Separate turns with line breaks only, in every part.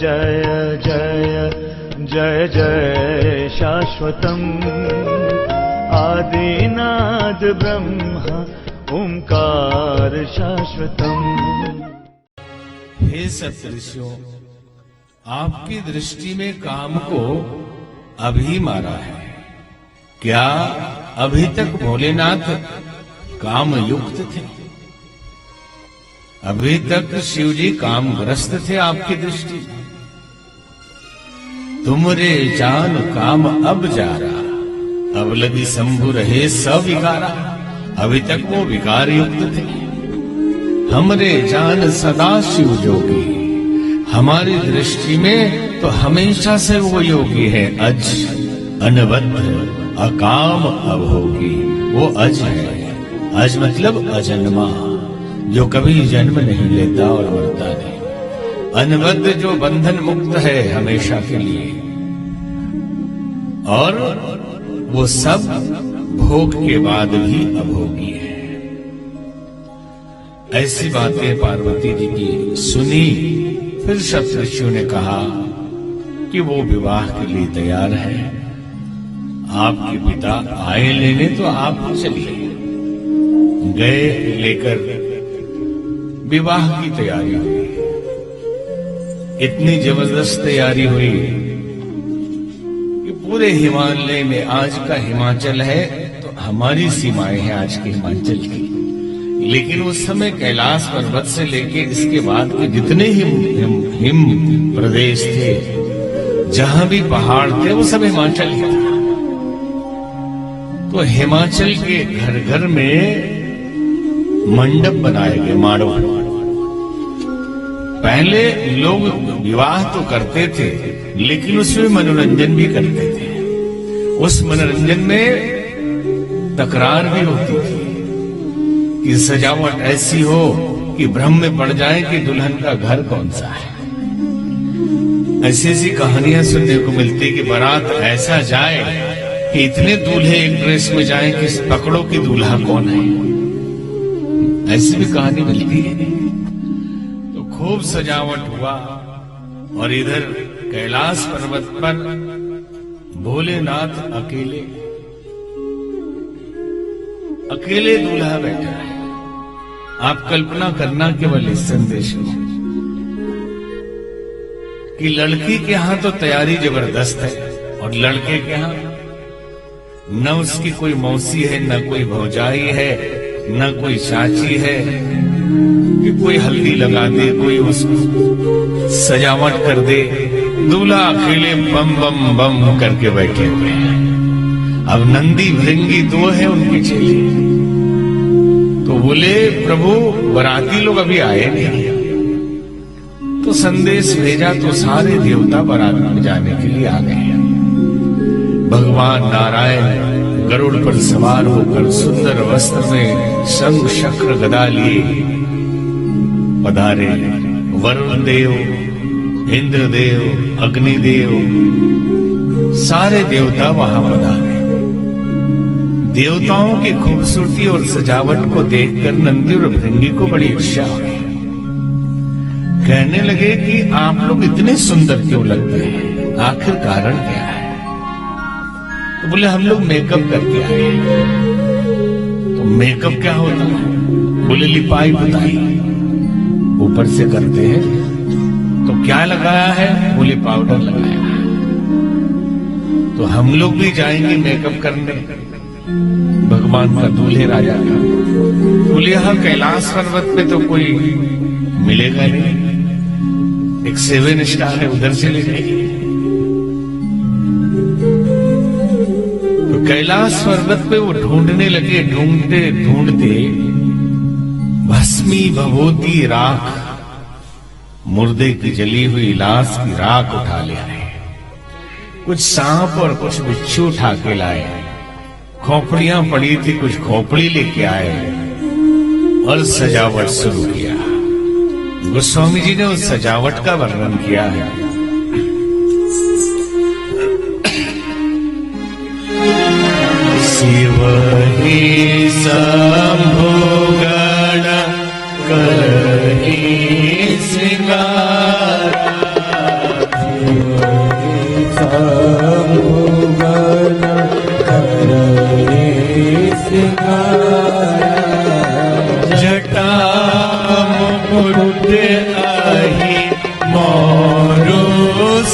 जय जय जय जय शाश्वतम् आदिनाद ब्रह्म ओंकार शाश्वतम्।
हे सप्तऋषियों, आपकी दृष्टि में काम को अभी मारा है क्या? अभी तक भोलेनाथ काम युक्त थे, अभी तक शिवजी कामग्रस्त थे आपकी दृष्टि में। तुमरे जान काम अब जा रहा, अब लगी शंभु रहे सविकारा। अभी तक वो विकार युक्त थे। हमरे जान सदा शिव जोगी, हमारी दृष्टि में तो हमेशा से वो योगी है। अज अनबद्ध अकाम अभोगी, वो अज है। अज मतलब अजन्मा, जो कभी जन्म नहीं लेता और मरता नहीं। अनबद्ध जो बंधन मुक्त है हमेशा के लिए, और वो सब भोग के बाद भी अभोगी है। ऐसी बातें पार्वती जी की सुनी। फिर सप्तऋषियों ने कहा कि वो विवाह के लिए तैयार है, आपके पिता आए लेने तो आप चलिए। गए, लेकर विवाह की तैयारी हुई। इतनी जबरदस्त तैयारी हुई कि पूरे हिमालय में, आज का हिमाचल है तो हमारी सीमाएं हैं आज के हिमाचल की, लेकिन उस समय कैलाश पर्वत से लेके इसके बाद के जितने हिम प्रदेश थे, जहां भी पहाड़ थे, वो सब हिमाचल ही था। तो हिमाचल के घर घर में मंडप बनाए गए, माड़ो। पहले लोग विवाह तो करते थे, लेकिन उसमें मनोरंजन भी करते थे। उस मनोरंजन में तकरार भी होती थी कि सजावट ऐसी हो कि भ्रम में पड़ जाए कि दुल्हन का घर कौन सा है। ऐसी ऐसी कहानियां सुनने को मिलती कि बारात ऐसा जाए कि इतने दूल्हे एक ड्रेस में जाए कि पकड़ो कि दूल्हा कौन है। ऐसी भी कहानी मिलती है। तो खूब सजावट हुआ, और इधर कैलाश पर्वत पर भोलेनाथ अकेले दूल्हा बैठा है। आप कल्पना करना केवल इस संदेश को कि लड़की के यहां तो तैयारी जबरदस्त है, और लड़के के यहां न उसकी कोई मौसी है, न कोई भौजाई है, न कोई चाची है कि कोई हल्दी लगा दे, कोई उसको सजावट कर दे। दूल्हा अकेले बम बम बम करके बैठे हुए हैं। अब नंदी भृंगी दो है उनके चेले। तो बोले, प्रभु बाराती लोग अभी आए नहीं। तो संदेश भेजा तो सारे देवता बारात में जाने के लिए आ गए। भगवान नारायण गरुड़ पर सवार होकर सुंदर वस्त्र में शंख चक्र गदा लिए पधारे। वरुण देव, इंद्रदेव, अग्निदेव, सारे देवता वहां पधारे। देवताओं की खूबसूरती और सजावट को देखकर नंदी और भृंगी को बड़ी ईर्ष्या हुई। कहने लगे कि आप लोग इतने सुंदर क्यों लगते हैं, आखिर कारण क्या है? तो बोले, हम लोग मेकअप करके आए। तो मेकअप क्या होता है? बोले, लिपाई पुताई ऊपर से करते हैं। तो क्या लगाया है? बोले, पाउडर लगाया है। तो हम लोग भी जाएंगे मेकअप करने भगवान का, दूल्हे राजा का। बोले, यहां कैलाश पर्वत पे तो कोई मिलेगा नहीं, एक 7 स्टार है, उधर से ले जाएंगे। तो कैलाश पर्वत पे वो ढूंढने लगे, ढूंढते ढूंढते भस्मी भभूति राख, मुर्दे की जली हुई लाश की राख उठा ले आए। कुछ सांप और कुछ बिच्छू उठा के लाए। खोपड़ियां पड़ी थी, कुछ खोपड़ी लेके आए और सजावट शुरू किया। गोस्वामी जी ने उस सजावट का वर्णन किया है। शिव ही शंभु गण करहि श्रृंगार,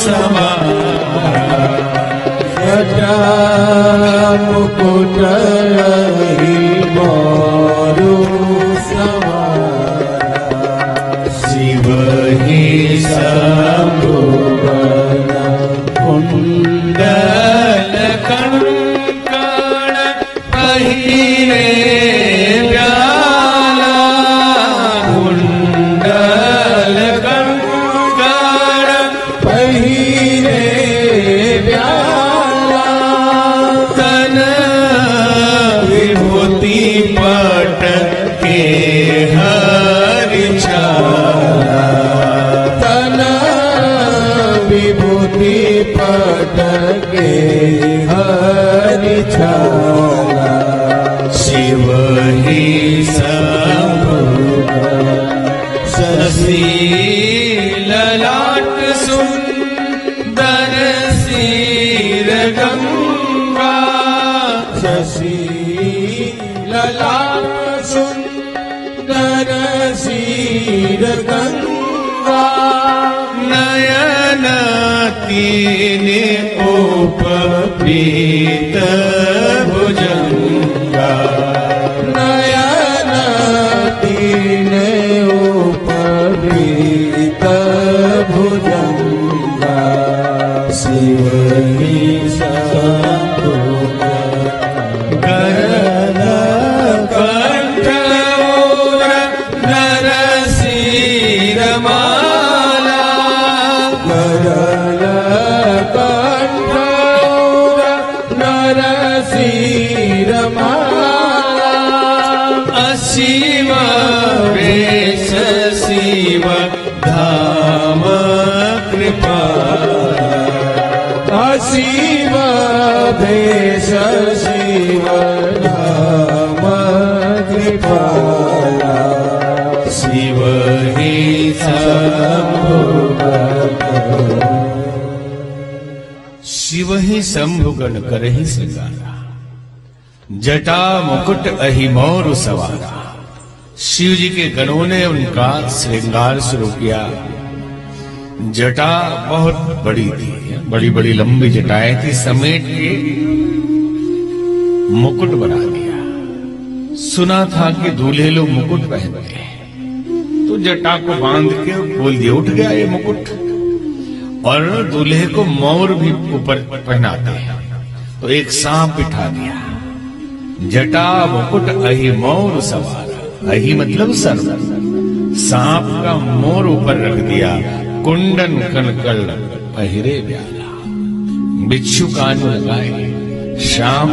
समारा
जटा मुकुट मोरु समारा
शिव ही
शंभुवन
कुंडल कंकण पहिरे प्याला कुंडल कंकण
पहिरे प्याला
तन विभूति पट के हरि छाला
तन विभूति पट के हरि छाला
शिव ही शशि ललाट सुंदर सिर गंगा
शशि ललाट सुंदर शीर गंगा
नयन तीन उपप्रीत भुजंगा
नयन तीन उपप्रीत भुजंगा शिव ही शंभुवन
गरल कंठोर नरसिंह माला
गरल कंठोर नरसिंह माला
असीम वेश शिव धाम कृपाला
असीम भेष शिव धाम कृपाला
शिव ही शिव ही शंभुगण करहि श्रृंगारा जटा मुकुट अहिमौर सवारा। शिव जी के गणों ने उनका श्रृंगार शुरू किया। जटा बहुत बड़ी थी, बड़ी बड़ी लंबी जटाएं थी, समेट के मुकुट बना दिया। सुना था कि दूल्हे लोग मुकुट पहनते हैं, तो जटा को बांध के बोल दिया, उठ गया ये मुकुट। और दूल्हे को मोर भी ऊपर पहनाते हैं, तो एक सांप बिठा दिया। जटा मुकुट अहि मोर सवारा, अहि मतलब सर्व, सांप का मोर ऊपर रख दिया। कुंडन कनकल पहिरे ब्याला, बिच्छू कान लगाए, शाम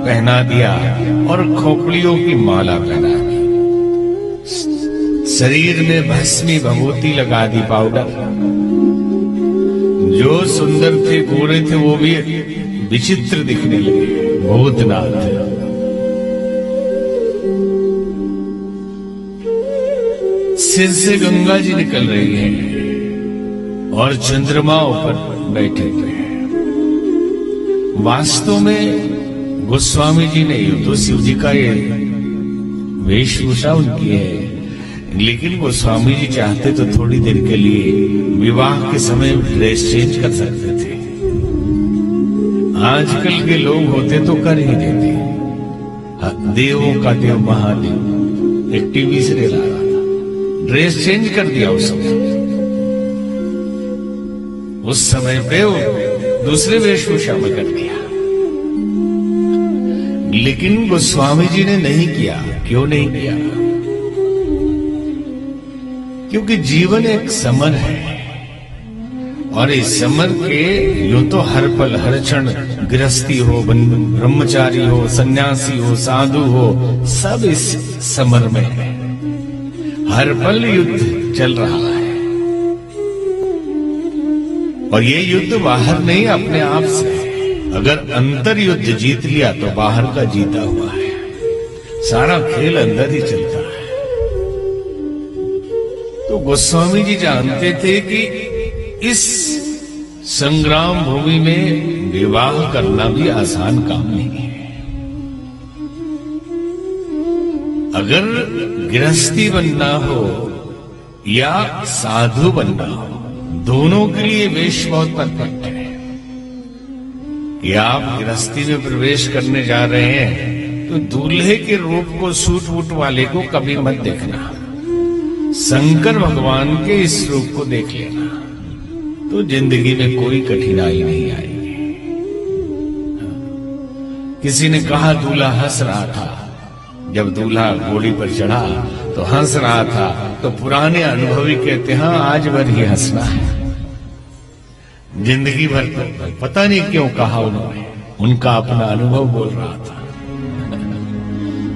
पहना दिया और खोपड़ियों की माला पहना दी। शरीर में भस्मी भभूति लगा दी, पाउडर। जो सुंदर थे, गोरे थे, वो भी विचित्र दिखने लगे, भूतनाथ। सिर से गंगा जी निकल रही है और चंद्रमा ऊपर बैठे हुए हैं। वास्तव में गोस्वामी जी ने तो शिव जी का ये वेशभूषा उनकी है, लेकिन गोस्वामी जी चाहते तो थोड़ी देर के लिए विवाह के समय ड्रेस चेंज कर सकते थे। आजकल के लोग होते तो कर ही देते। देवों का देव महादेव एक टीवी सीरियल आ रहा था, ड्रेस चेंज कर दिया उस समय पे वो दूसरे वेशभूषा में कर दिया। लेकिन गोस्वामी जी ने नहीं किया। क्यों नहीं किया? क्योंकि जीवन एक समर है, और इस समर के यूं तो हर पल हर क्षण गृहस्थी हो, ब्रह्मचारी हो, सन्यासी हो, साधु हो, सब इस समर में है। हर पल युद्ध चल रहा है, और ये युद्ध बाहर नहीं, अपने आप से है। अगर अंतर युद्ध जीत लिया तो बाहर का जीता हुआ है। सारा खेल अंदर ही चलता है। तो गोस्वामी जी जानते थे कि इस संग्राम भूमि में विवाह करना भी आसान काम नहीं है। अगर गृहस्थी बनना हो या साधु बनना हो, दोनों के लिए वेश बहुत परफेक्ट है कि आप गृहस्थी में प्रवेश करने जा रहे हैं तो दूल्हे के रूप को सूट वूट वाले को कभी मत देखना, शंकर भगवान के इस रूप को देख लेना, तो जिंदगी में कोई कठिनाई नहीं आएगी। किसी ने कहा दूल्हा हंस रहा था, जब दूल्हा घोड़ी पर चढ़ा तो हंस रहा था, तो पुराने अनुभवी कहते हैं आज भर ही हंसना है। जिंदगी भर तो पता नहीं क्यों कहा उन्होंने, उनका अपना अनुभव बोल रहा था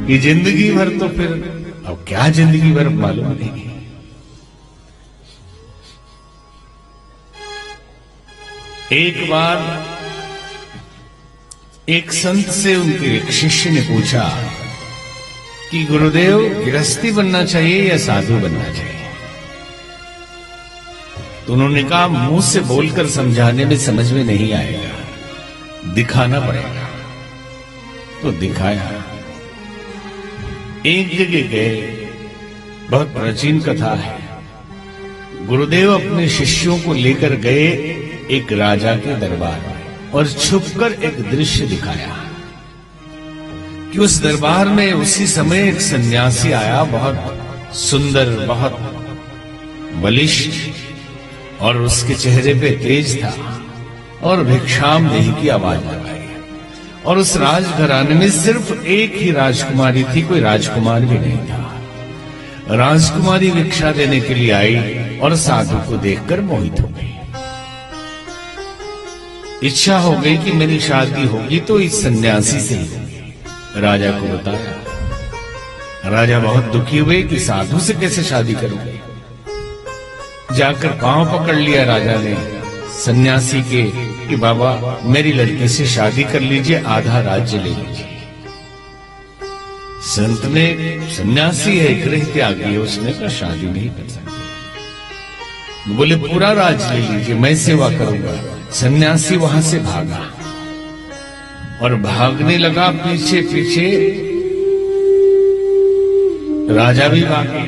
कि जिंदगी भर तो फिर अब क्या जिंदगी भर मालूम नहीं। एक बार एक संत से उनके एक शिष्य ने पूछा कि गुरुदेव गृहस्थी बनना चाहिए या साधु बनना चाहिए? तो उन्होंने कहा मुंह से बोलकर समझाने में समझ में नहीं आएगा, दिखाना पड़ेगा। तो दिखाया। एक जगह गए, बहुत प्राचीन कथा है। गुरुदेव अपने शिष्यों को लेकर गए एक राजा के दरबार में और छुपकर एक दृश्य दिखाया कि उस दरबार में उसी समय एक सन्यासी आया, बहुत सुंदर, बहुत बलिष्ठ, और उसके चेहरे पे तेज था और भिक्षाम देही की आवाज लगाई। और उस राजघराने में सिर्फ एक ही राजकुमारी थी, कोई राजकुमार भी नहीं था। राजकुमारी भिक्षा देने के लिए आई और साधु को देखकर मोहित हो गई। इच्छा हो गई कि मेरी शादी होगी तो इस सन्यासी से ही होगी। राजा को बताया। राजा बहुत दुखी हुए कि साधु से कैसे शादी करूंगे। जाकर पांव पकड़ लिया राजा ने सन्यासी के कि बाबा मेरी लड़की से शादी कर लीजिए, आधा राज्य ले लीजिए। संत ने, सन्यासी है, गृह त्यागी है, उसने कहा शादी नहीं कर सकते। बोले पूरा राज्य ले लीजिए, मैं सेवा करूंगा। सन्यासी वहां से भागा और भागने लगा पीछे पीछे। राजा भी भागे,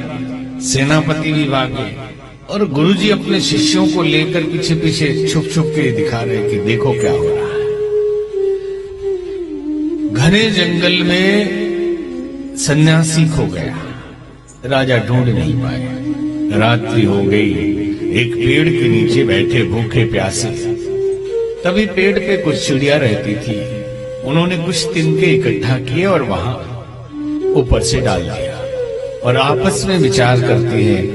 सेनापति भी भागे और गुरुजी अपने शिष्यों को लेकर पीछे पीछे छुप छुप के दिखा रहे कि देखो क्या हो रहा है। घने जंगल में सन्यासी खो गया, राजा ढूंढ नहीं पाए। रात्रि हो गई, एक पेड़ के नीचे बैठे भूखे प्यासे। तभी पेड़ पे कुछ चिड़िया रहती थी, उन्होंने कुछ तिनके इकट्ठा किए और वहां ऊपर से डाल दिया और आपस में विचार करती हैं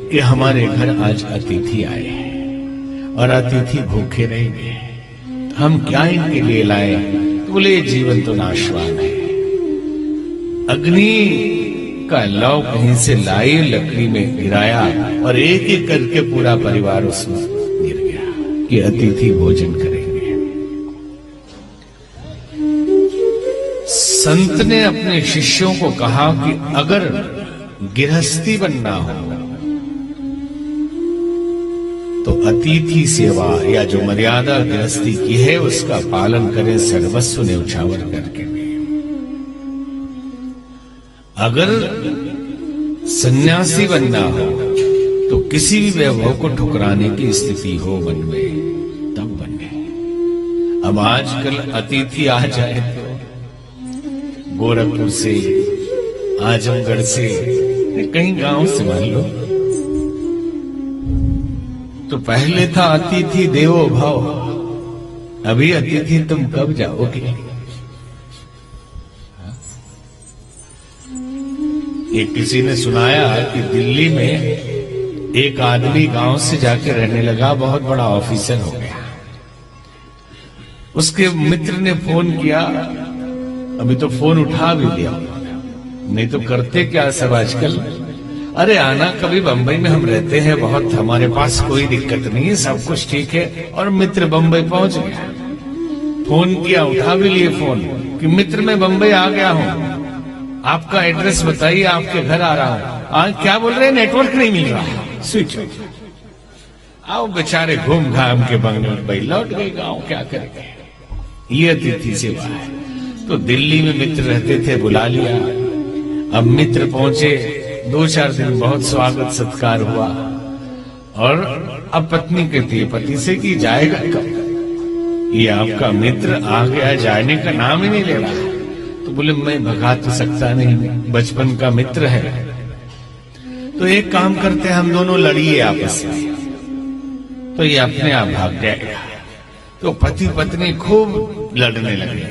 कि हमारे घर आज अतिथि आए हैं और अतिथि भूखे रहेंगे, हम क्या इनके लिए लाए? तो बोले जीवन तो नाशवान है। अग्नि का लौ कहीं से लाई, लकड़ी में गिराया और एक एक करके पूरा परिवार उसमें गिर गया कि अतिथि भोजन करेंगे। संत ने अपने शिष्यों को कहा कि अगर गृहस्थी बनना हो तो अतिथि सेवा या जो मर्यादा गृहस्थी की है उसका पालन करें, सर्वस्व न्यौछावर करके भी। अगर सन्यासी बनना हो तो किसी भी वैभव को ठुकराने की स्थिति हो मन में तब बने। अब आजकल अतिथि आ जाए तो गोरखपुर से, आजमगढ़ से, कहीं गांव से मान लो, तो पहले था अतिथि देवो भव, अभी अतिथि तुम कब जाओगे? ये किसी ने सुनाया कि दिल्ली में एक आदमी गांव से जाके रहने लगा, बहुत बड़ा ऑफिसर हो गया। उसके मित्र ने फोन किया, अभी तो फोन उठा भी लिया, नहीं तो करते क्या सब आजकल, अरे आना कभी बंबई में हम रहते हैं बहुत, हमारे पास कोई दिक्कत नहीं है, सब कुछ ठीक है। और मित्र बंबई पहुंच गया। फोन किया, उठा भी लिए फोन कि मित्र मैं बंबई आ गया हूं, आपका एड्रेस बताइए, आपके घर आ रहा हूं। आज क्या बोल रहे हैं, नेटवर्क नहीं मिल रहा, स्विच ऑफ। आओ बेचारे घूम घाम के बंबई लौट गए गांव, क्या करेंगे? ये अतिथि सेवा है। तो दिल्ली में मित्र रहते थे, बुला लिया। अब मित्र पहुंचे, 2-4 दिन बहुत स्वागत सत्कार हुआ और अब पत्नी कहती है पति से कि जाएगा कब, ये आपका मित्र आ गया, जाने का नाम ही नहीं ले रहा। तो बोले मैं भगा तो सकता नहीं, बचपन का मित्र है। तो एक काम करते हैं, हम दोनों लड़िए आपस में। तो ये अपने आप भाग जाएगा। तो पति पत्नी खूब लड़ने लगे।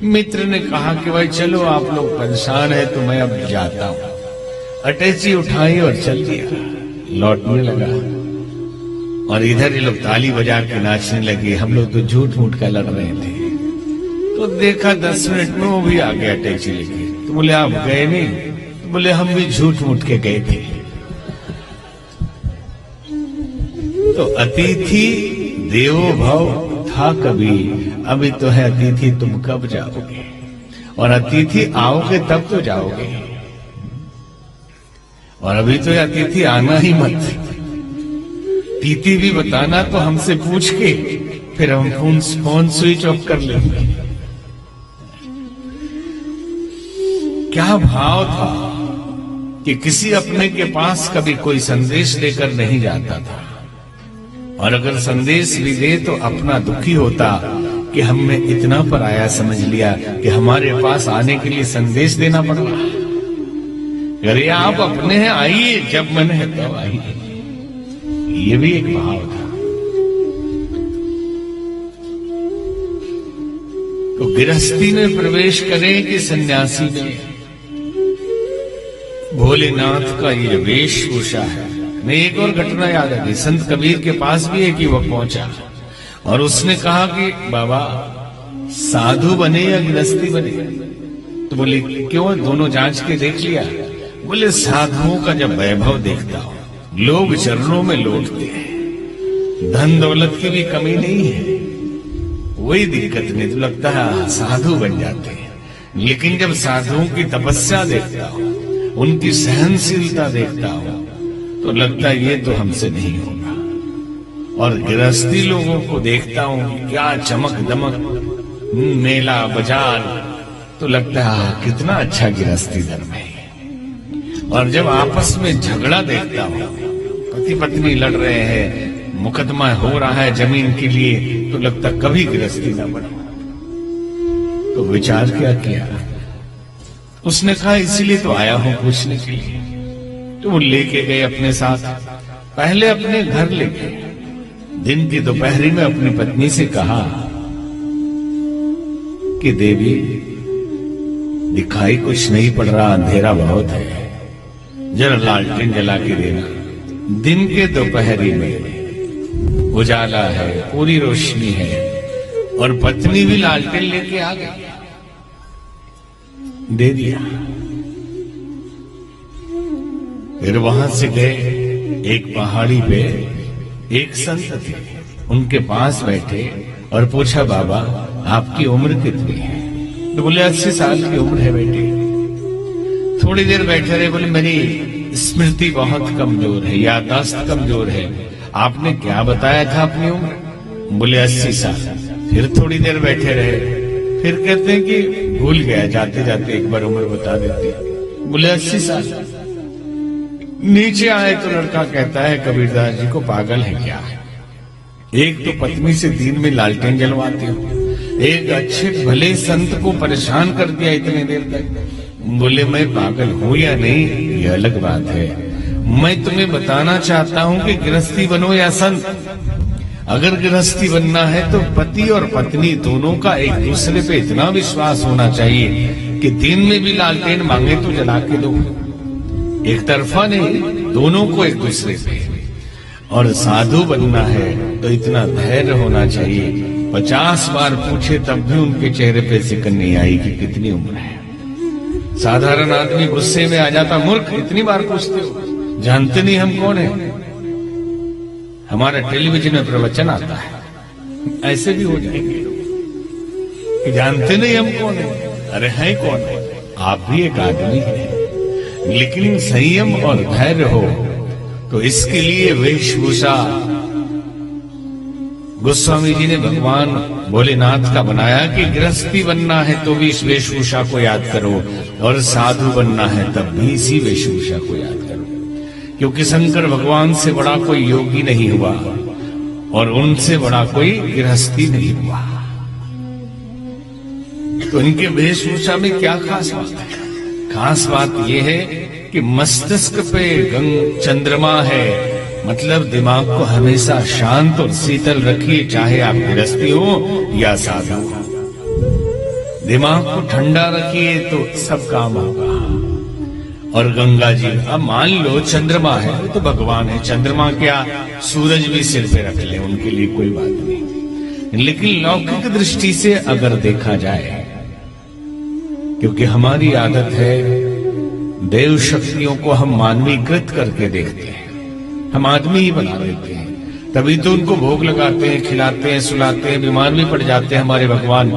मित्र ने कहा कि भाई चलो आप लोग परेशान है तो मैं अब जाता हूं। अटैची उठाई और चल दिया, लौटने लगा। और इधर ये लोग ताली बजा के नाचने लगे, हम लोग तो झूठ मूठ का लड़ रहे थे। तो देखा 10 मिनट में वो भी आ गया टैक्सी लेके। तो बोले आप गए नहीं? तो बोले हम भी झूठ मूठ के गए थे। तो अतिथि देवो भव था कभी, अभी तो है अतिथि तुम कब जाओगे, और अतिथि आओगे तब तो जाओगे, और अभी तो अतिथि आना ही मत। तिथि भी बताना तो हमसे पूछ के, फिर हम फोन स्विच ऑफ कर लेंगे। क्या भाव था कि किसी अपने के पास कभी कोई संदेश लेकर नहीं जाता था, और अगर संदेश भी दे तो अपना दुखी होता कि हमने इतना पराया समझ लिया कि हमारे पास आने के लिए संदेश देना पड़ रहा है। अरे आप अपने हैं, आइए, जब मन है तब आइए। ये भी एक भाव था। तो गृहस्थी में प्रवेश करें कि सन्यासी में, भोलेनाथ का ये वेशभूषा है। मैं एक और घटना याद आ गई। संत कबीर के पास भी एक युवक पहुंचा और उसने कहा कि बाबा साधु बने या गृहस्थी बने? तो बोले क्यों, दोनों जांच के देख लिया? बोले साधुओं का जब वैभव देखता हूं, लोग चरणों में लौटते हैं, धन दौलत की भी कमी नहीं है, वही दिक्कत नहीं, तो लगता है साधु बन जाते हैं। लेकिन जब साधुओं की तपस्या देखता हूं, उनकी सहनशीलता देखता हूं, तो लगता है ये तो हमसे नहीं होगा। और गृहस्थी लोगों को देखता हूं, क्या चमक दमक, मेला बाजार, तो लगता है कितना अच्छा गृहस्थी धर्म है। और जब आपस में झगड़ा देखता हूं, पति पत्नी लड़ रहे हैं, मुकदमा हो रहा है जमीन के लिए, तो लगता कभी गृहस्थी न बनो। तो विचार क्या किया? उसने कहा इसीलिए तो आया हूं पूछने के लिए। तो वो लेके गए अपने साथ, पहले अपने घर ले गए। दिन की दोपहरी में अपनी पत्नी से कहा कि देवी दिखाई कुछ नहीं पड़ रहा, अंधेरा बहुत है, जरा लालटेन जला के देना। दिन के दोपहरी में उजाला है, पूरी रोशनी है, और पत्नी भी लालटेन लेके आ गई, दे दिया। फिर वहां से गए, एक पहाड़ी पे एक संत थे, उनके पास बैठे और पूछा बाबा आपकी उम्र कितनी है? तो बोले 80 साल की उम्र है बेटे। थोड़ी देर बैठे रहे, बोले मेरी स्मृति बहुत कमजोर है, याददाश्त कमजोर है, आपने क्या बताया था अपनी उम्र? बोले 80 साल। फिर थोड़ी देर बैठे रहे, फिर कहते हैं कि भूल गया, जाते जाते एक बार उम्र बता देते। बोले 80 साल। नीचे आए तो लड़का कहता है कबीरदास जी को पागल है क्या? एक तो पत्नी से दिन में लालटेन जलवाते हो, एक अच्छे भले संत को परेशान कर दिया इतने देर तक। बोले मैं पागल हूं या नहीं ये अलग बात है, मैं तुम्हें बताना चाहता हूं कि गृहस्थी बनो या संत। अगर गृहस्थी बनना है तो पति और पत्नी दोनों का एक दूसरे पे इतना विश्वास होना चाहिए कि दिन में भी लालटेन मांगे तो जला के दो, एक तरफा नहीं, दोनों को एक दूसरे पे। और साधु बनना है तो इतना धैर्य होना चाहिए, 50 बार पूछे तब भी उनके चेहरे पे सिकन नहीं आई कि कितनी उम्र है। साधारण आदमी गुस्से में आ जाता, मूर्ख इतनी बार पूछते हो, जानते नहीं हम कौन है? हमारा टेलीविजन में प्रवचन आता है, ऐसे भी हो जाएंगे कि जानते नहीं हम कौन है। अरे हैं कौन है? आप भी एक आदमी है, लेकिन संयम और धैर्य हो तो इसके लिए वेशभूषा गोस्वामी जी ने भगवान भोलेनाथ का बनाया कि गृहस्थी बनना है तो भी इस वेशभूषा को याद करो, और साधु बनना है तब भी इसी वेशभूषा को याद करो। क्योंकि शंकर भगवान से बड़ा कोई योगी नहीं हुआ और उनसे बड़ा कोई गृहस्थी नहीं हुआ। तो इनके वेशभूषा में क्या खास बात है? खास बात यह है कि मस्तिष्क पे चंद्रमा है, मतलब दिमाग को हमेशा शांत और शीतल रखिए, चाहे आप गृहस्थी हो या साधु हो। दिमाग को ठंडा रखिए तो सब काम होगा। और गंगा जी, अब मान लो चंद्रमा है तो भगवान है, चंद्रमा क्या सूरज भी सिर पे रख ले, उनके लिए कोई बात नहीं। लेकिन लौकिक दृष्टि से अगर देखा जाए, क्योंकि हमारी आदत है देव शक्तियों को हम मानवीकृत करके देखते हैं, हम आदमी ही बना देते हैं, तभी तो उनको भोग लगाते हैं, खिलाते हैं, सुलाते हैं, बीमार भी पड़ जाते हैं हमारे भगवान।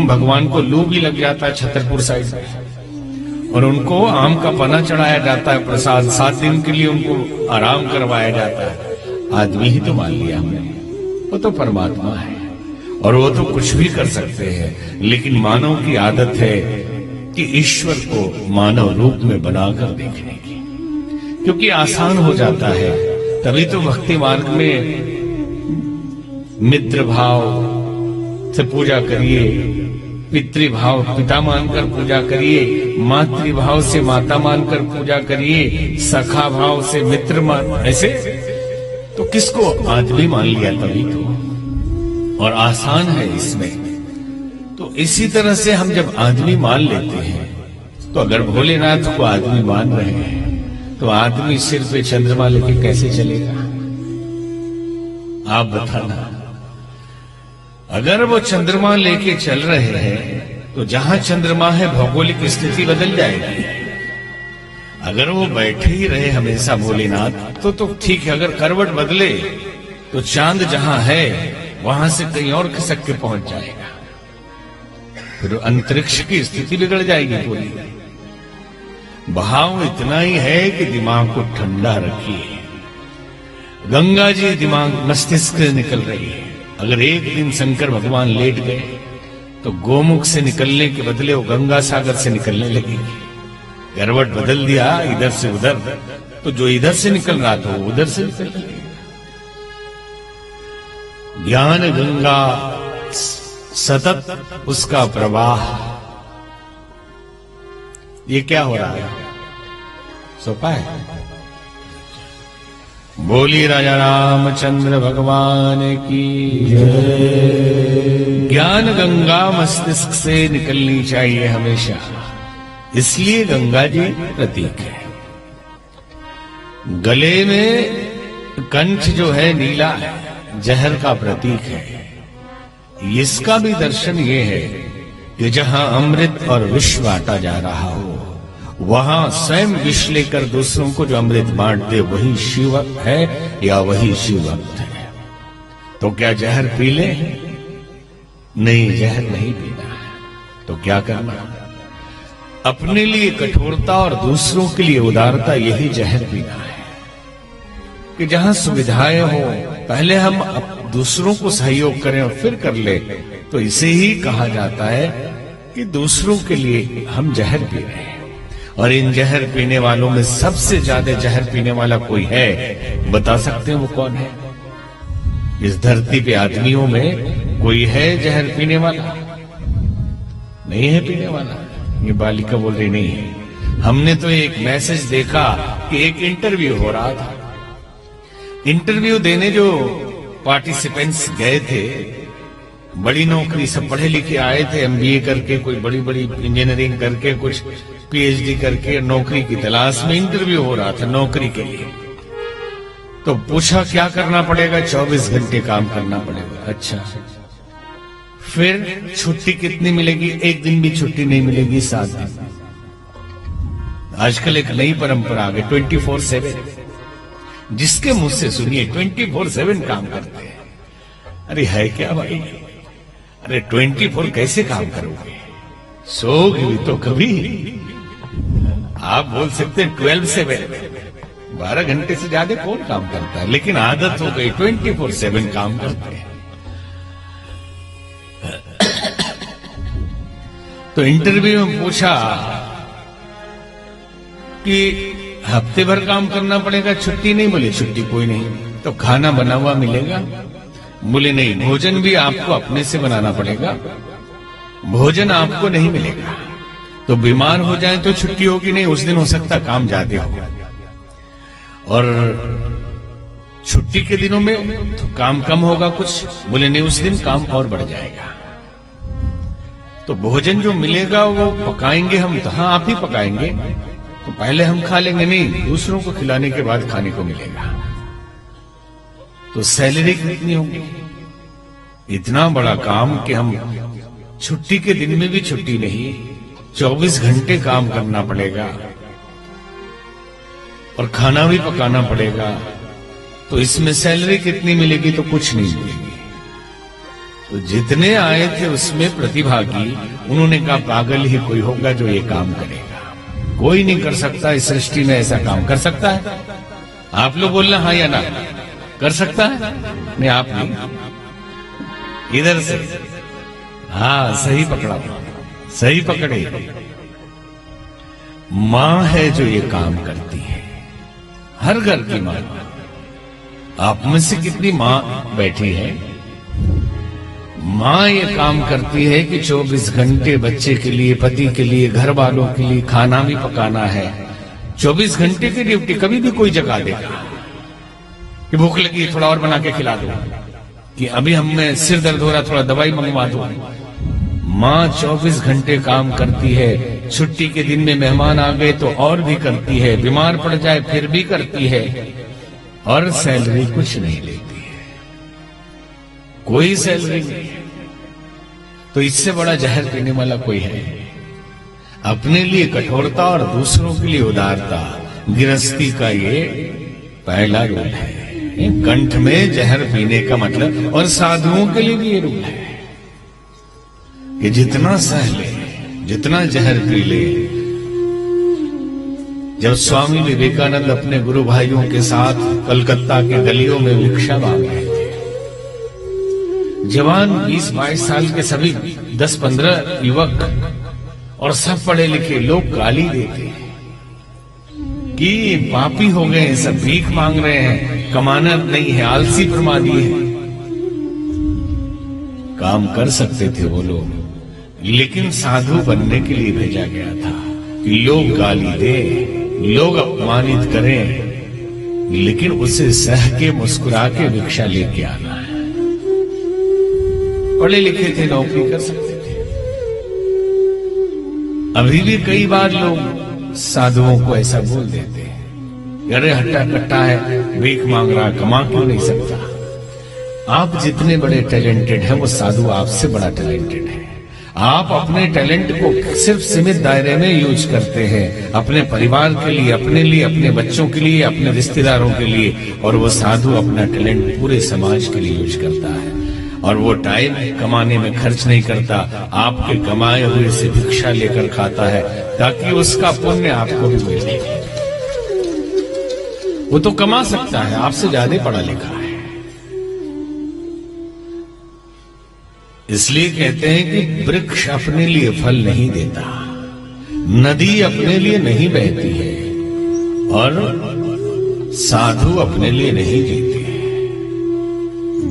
भगवान को लू भी लग जाता है छतरपुर साइड में, और उनको आम का पना चढ़ाया जाता है प्रसाद, 7 दिन के लिए उनको आराम करवाया जाता है। आदमी ही तो मान लिया हमने, वो तो परमात्मा है और वो तो कुछ भी कर सकते हैं। लेकिन मानव की आदत है कि ईश्वर को मानव रूप में बनाकर देखने की, क्योंकि आसान हो जाता है। तभी तो भक्ति मार्ग में मित्र भाव से पूजा करिए, पितृभाव पिता मानकर पूजा करिए, मातृभाव से माता मानकर पूजा करिए, सखा भाव से मित्र मान, ऐसे तो किसको आदमी मान लिया तभी तो, और आसान है इसमें। तो इसी तरह से हम जब आदमी मान लेते हैं, तो अगर भोलेनाथ को आदमी मान रहे हैं तो आदमी सिर पे चंद्रमा लेके कैसे चलेगा? आप बताना। अगर वो चंद्रमा लेके चल रहे हैं तो जहां चंद्रमा है भौगोलिक स्थिति बदल जाएगी। अगर वो बैठे ही रहे हमेशा भोलेनाथ तो ठीक है, अगर करवट बदले तो चांद जहां है वहां से कहीं और खिसक के पहुंच जाएगा, फिर अंतरिक्ष की स्थिति बिगड़ जाएगी पूरी। बहाव इतना ही है कि दिमाग को ठंडा रखिए। गंगा जी दिमाग मस्तिष्क से निकल रही है। अगर एक दिन शंकर भगवान लेट गए तो गोमुख से निकलने के बदले वो गंगा सागर से निकलने लगेगी। करवट बदल दिया इधर से उधर, तो जो इधर से निकल रहा था वो उधर से निकल गया। ज्ञान गंगा सतत उसका प्रवाह, ये क्या हो रहा है? सोपा है। बोली राजा रामचंद्र भगवान की जय। ज्ञान गंगा मस्तिष्क से निकलनी चाहिए हमेशा, इसलिए गंगा जी प्रतीक है। गले में कंठ जो है नीला है, जहर का प्रतीक है। इसका भी दर्शन ये है कि जहां अमृत और विष बांटा जा रहा हो, वहां स्वयं विष लेकर दूसरों को जो अमृत बांट दे वही शिव है या वही शिव भक्त है। तो क्या जहर पी ले? नहीं, जहर नहीं पीना है। तो क्या करना? अपने लिए कठोरता और दूसरों के लिए उदारता, यही जहर पीना है। कि जहां सुविधाएं हो, पहले हम दूसरों को सहयोग करें और फिर कर ले, तो इसे ही कहा जाता है कि दूसरों के लिए हम जहर पी रहे हैं। और इन जहर पीने वालों में सबसे ज्यादा जहर पीने वाला कोई है, बता सकते हैं वो कौन है? इस धरती पे आदमियों में कोई है जहर पीने वाला? नहीं है पीने वाला। ये बालिका बोल रही नहीं है। हमने तो एक मैसेज देखा कि एक इंटरव्यू हो रहा था। इंटरव्यू देने जो पार्टिसिपेंट्स गए थे, बड़ी नौकरी, सब पढ़े लिखे आए थे, एमबीए करके, कोई बड़ी बड़ी इंजीनियरिंग करके, कुछ पीएचडी करके, नौकरी की तलाश में इंटरव्यू हो रहा था नौकरी के लिए। तो पूछा क्या करना पड़ेगा? 24 घंटे काम करना पड़ेगा। अच्छा, फिर छुट्टी कितनी मिलेगी? एक दिन भी छुट्टी नहीं मिलेगी, 7 दिन। आजकल एक नई परंपरा आ गई, 24/7। जिसके मुंह से सुनिए 24/7 काम करते हैं। अरे है क्या भाई? अरे 24 कैसे काम करोगे? सोओगे भी तो कभी। आप बोल सकते हैं 12/7, 12 घंटे से ज्यादा कौन काम करता है? लेकिन आदत हो गई, 24/7 काम करते हैं। तो इंटरव्यू में पूछा कि हफ्ते भर काम करना पड़ेगा, छुट्टी नहीं। बोले छुट्टी कोई नहीं। तो खाना बना हुआ मिलेगा? बोले नहीं, भोजन भी आपको अपने से बनाना पड़ेगा, भोजन आपको नहीं मिलेगा। तो बीमार हो जाए तो छुट्टी होगी नहीं, उस दिन हो सकता काम ज्यादा हो, और छुट्टी के दिनों में तो काम कम होगा कुछ। बोले नहीं, उस दिन काम और बढ़ जाएगा। तो भोजन जो मिलेगा वो पकाएंगे हम, तो हाँ आप ही पकाएंगे, तो पहले हम खा लेंगे, नहीं दूसरों को खिलाने के बाद खाने को मिलेगा। तो सैलरी कितनी होगी? इतना बड़ा काम कि हम छुट्टी के दिन में भी छुट्टी नहीं, 24 घंटे काम करना पड़ेगा और खाना भी पकाना पड़ेगा। तो इसमें सैलरी कितनी मिलेगी? तो कुछ नहीं मिलेगी। तो जितने आए थे उसमें प्रतिभागी, उन्होंने कहा पागल ही कोई होगा जो ये काम करेगा, कोई नहीं कर सकता इस सृष्टि में ऐसा काम। कर सकता है? आप लोग बोलना हाँ या ना, कर सकता है? नहीं आप नहीं, इधर से हाँ सही पकड़ा, सही पकड़े। मां है जो ये काम करती है, हर घर की मां। आप में से कितनी मां बैठी है? मां ये काम करती है कि 24 घंटे बच्चे के लिए, पति के लिए, घर वालों के लिए खाना भी पकाना है। 24 घंटे की ड्यूटी। कभी भी कोई जगा देगा कि भूख लगी थोड़ा और बना के खिला दो, कि अभी हमें सिर दर्द हो रहा थोड़ा दवाई मंगवा दो। मां 24 घंटे काम करती है। छुट्टी के दिन में मेहमान आ गए तो और भी करती है, बीमार पड़ जाए फिर भी करती है, और सैलरी कुछ नहीं लेती है, कोई सैलरी नहीं। तो इससे बड़ा जहर पीने वाला कोई है? अपने लिए कठोरता और दूसरों के लिए उदारता, गृहस्थी का ये पहला रूल है। कंठ में जहर पीने का मतलब, और साधुओं के लिए भी ये रूल है कि जितना सह ले, जितना जहर पी ले। जब स्वामी विवेकानंद अपने गुरु भाइयों के साथ कलकत्ता के गलियों में भिक्षा मांग रहे थे, जवान 20-22 साल के सभी 10-15 युवक और सब पढ़े लिखे लोग गाली देते हैं कि पापी हो गए हैं, सब भीख मांग रहे हैं, कमाना नहीं है, आलसी प्रमादी है। काम कर सकते थे वो लोग, लेकिन साधु बनने के लिए भेजा गया था कि लोग गाली दे, लोग अपमानित करें, लेकिन उसे सह के मुस्कुरा के भिक्षा लेके आना है। पढ़े लिखे थे, नौकरी कर सकते थे। अभी भी कई बार लोग साधुओं को ऐसा बोल देते हैं, अरे हट्टा कट्टा है, भीख मांग रहा, कमा क्यों नहीं सकता। आप जितने बड़े टैलेंटेड हैं, वो साधु आपसे बड़ा टैलेंटेड है। आप अपने टैलेंट को सिर्फ सीमित दायरे में यूज करते हैं, अपने परिवार के लिए, अपने बच्चों के लिए, अपने रिश्तेदारों के लिए, और वो साधु अपना टैलेंट पूरे समाज के लिए यूज करता है। और वो टाइम कमाने में खर्च नहीं करता, आपके कमाए हुए से भिक्षा लेकर खाता है, ताकि उसका पुण्य आपको भी मिले। वो तो कमा सकता है, आपसे ज्यादा पढ़ा लिखा है। इसलिए कहते हैं कि वृक्ष अपने लिए फल नहीं देता, नदी अपने लिए नहीं बहती है, और साधु अपने लिए नहीं जीते,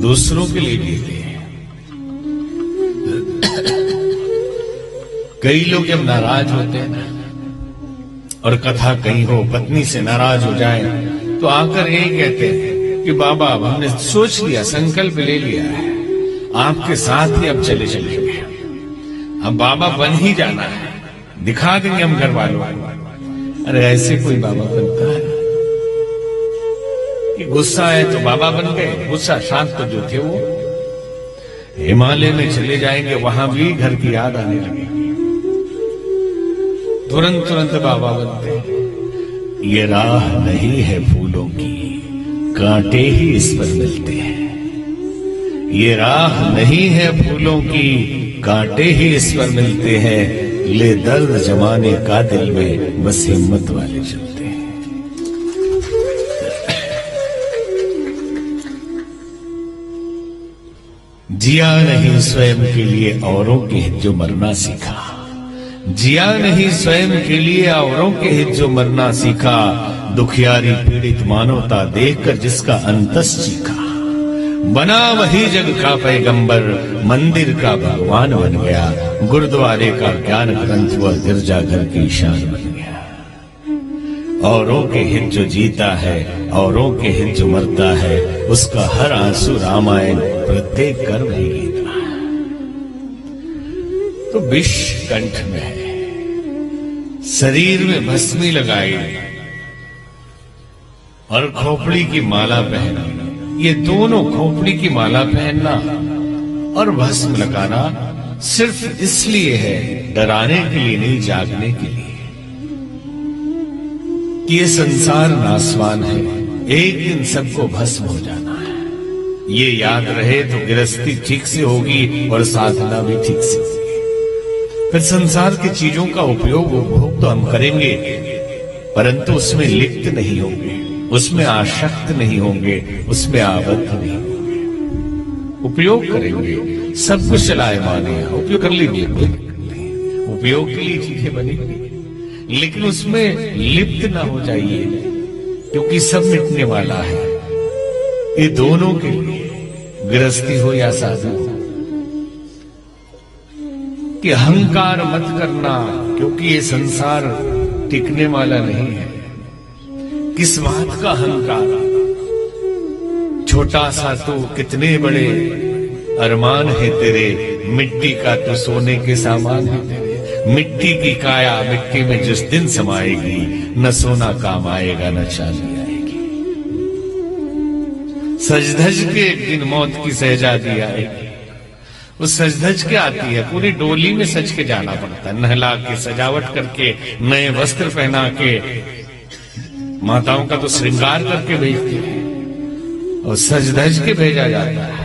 दूसरों के लिए जीते हैं। कई लोग जब नाराज होते हैं ना, और कथा कहीं हो, पत्नी से नाराज हो जाए, तो आकर यही कहते हैं कि बाबा अब हमने सोच लिया, संकल्प ले लिया है, आपके साथ ही अब चले चलेंगे, अब बाबा बन ही जाना है, दिखा देंगे हम घर वालों। अरे ऐसे कोई बाबा बनता है कि गुस्सा है तो बाबा बन गए, गुस्सा शांत तो जो थे वो हिमालय में चले जाएंगे, वहां भी घर की याद आने लगेगी, तुरंत तुरंत बाबा बनते। ये राह नहीं है फूलों की, कांटे ही इस पर मिलते हैं। ये राह नहीं है फूलों की, कांटे ही इस पर मिलते हैं। ले दर्द जमाने का दिल में, बस हिम्मत वाले चलते हैं। जिया नहीं स्वयं के लिए, औरों के जो मरना सीखा। जिया नहीं स्वयं के लिए औरों के हित जो मरना सीखा, दुखियारी पीड़ित मानवता देखकर जिसका अंतस चीखा, बना वही जग का पैगंबर, मंदिर का भगवान बन गया, गुरुद्वारे का ज्ञान ग्रंथ व गिरजाघर की शान बन गया। औरों के हित जो जीता है, औरों के हित जो मरता है, उसका हर आंसू रामायण प्रत्येक कर्म ही गीता है। तो विष कंठ में है, शरीर में भस्मी लगाई और खोपड़ी की माला पहना। ये दोनों, खोपड़ी की माला पहनना और भस्म लगाना, सिर्फ इसलिए है, डराने के लिए नहीं, जागने के लिए कि ये संसार नासवान है, एक दिन सबको भस्म हो जाना है। ये याद रहे तो गृहस्थी ठीक से होगी और साधना भी ठीक से होगी। फिर संसार की चीजों का उपयोग उपभोग तो हम करेंगे, परंतु उसमें लिप्त नहीं होंगे, उसमें आसक्त नहीं होंगे, उसमें आबद्ध नहीं होंगे। उपयोग करेंगे, सब कुछ चलायमान है, उपयोग कर लीजिए, उपयोग के लिए चीजें बनेंगी, लेकिन उसमें लिप्त ना हो जाइए, क्योंकि सब मिटने वाला है। ये दोनों के लिए, गृहस्थी हो या साधना, कि अहंकार मत करना, क्योंकि ये संसार टिकने वाला नहीं है। किस बात का अहंकार? छोटा सा तो कितने बड़े अरमान है तेरे, मिट्टी का तो सोने के सामान है तेरे। मिट्टी की काया मिट्टी में जिस दिन समाएगी, न सोना काम आएगा न चांदी आएगी। सज धज के एक दिन मौत की शहजादी आएगी। वो सज धज के आती है, पूरी डोली में सज के जाना पड़ता है, नहला के, सजावट करके, नए वस्त्र पहना के, माताओं का तो श्रृंगार करके भेजती है और सज धज के भेजा जाता है।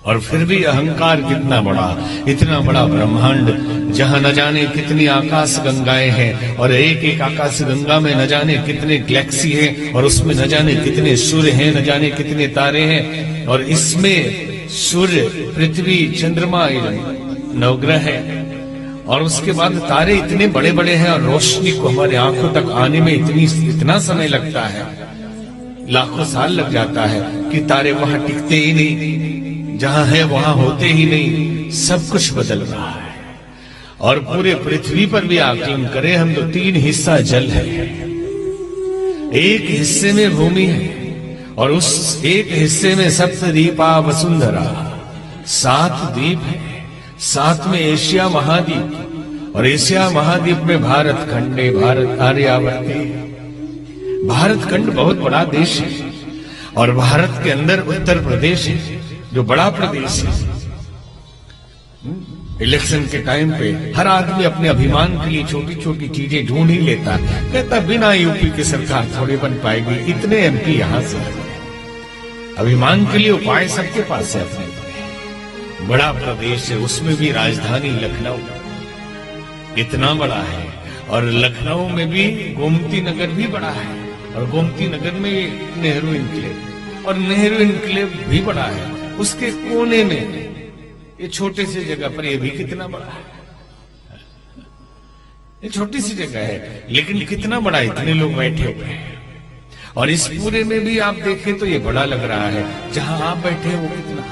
और फिर भी अहंकार कितना बड़ा, इतना बड़ा ब्रह्मांड, जहां न जाने कितनी आकाश गंगाएं हैं, और एक एक आकाश गंगा में न जाने कितने गैलेक्सी हैं, और उसमें न जाने कितने सूर्य हैं, न जाने कितने तारे हैं, और इसमें सूर्य, पृथ्वी, चंद्रमा, नवग्रह है, और उसके बाद तारे इतने बड़े बड़े हैं, और रोशनी को हमारे आंखों तक आने में इतना समय लगता है, लाखों साल लग जाता है, कि तारे वहां टिकते ही नहीं, जहां है वहां होते ही नहीं। सब कुछ बदल रहा है। और पूरे पृथ्वी पर भी आकलन करें हम तो 3 हिस्सा जल है, एक हिस्से में भूमि है, और उस एक हिस्से में सप्तद्वीपा वसुंधरा, 7 द्वीप है, 7 में एशिया महाद्वीप, और एशिया महाद्वीप में भारत खंड है, भारत आर्यावर्त। भारत खंड बहुत बड़ा देश है, और भारत के अंदर उत्तर प्रदेश है, जो बड़ा प्रदेश है। इलेक्शन के टाइम पे हर आदमी अपने अभिमान के लिए छोटी छोटी चीजें ढूंढ ही लेता है, कहता बिना यूपी की सरकार थोड़ी बन पाएगी, इतने एमपी यहां से। अभिमान के लिए उपाय सबके पास है। अपने बड़ा प्रदेश है, उसमें भी राजधानी लखनऊ इतना बड़ा है, और लखनऊ में भी गोमती नगर भी बड़ा है, और गोमती नगर में नेहरू इनक्लेव, और नेहरू इनक्लेव भी बड़ा है। उसके कोने में ये छोटे से जगह पर ये भी कितना बड़ा है। ये छोटी सी जगह है, लेकिन कितना बड़ा, इतने लोग बैठे हुए हैं। और इस पूरे में भी आप देखें तो ये बड़ा लग रहा है, जहां आप बैठे हैं वो कितना,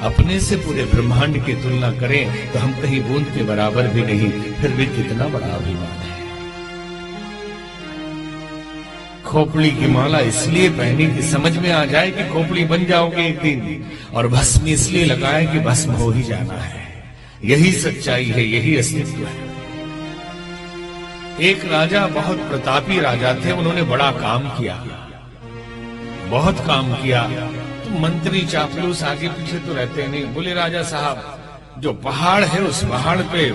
अपने से पूरे ब्रह्मांड की तुलना करें तो हम कहीं बूंद के बराबर भी नहीं, फिर भी कितना बड़ा अभिमान है। खोपड़ी की माला इसलिए पहनी कि समझ में आ जाए कि खोपड़ी बन जाओगे एक दिन, और भस्म इसलिए लगाए कि भस्म हो ही जाना है। यही सच्चाई है, यही अस्तित्व है। एक राजा, बहुत प्रतापी राजा थे, उन्होंने बड़ा काम किया, बहुत काम किया। तो मंत्री चापलूस आगे पीछे तो रहते नहीं, बोले राजा साहब जो पहाड़ है उस पहाड़ पे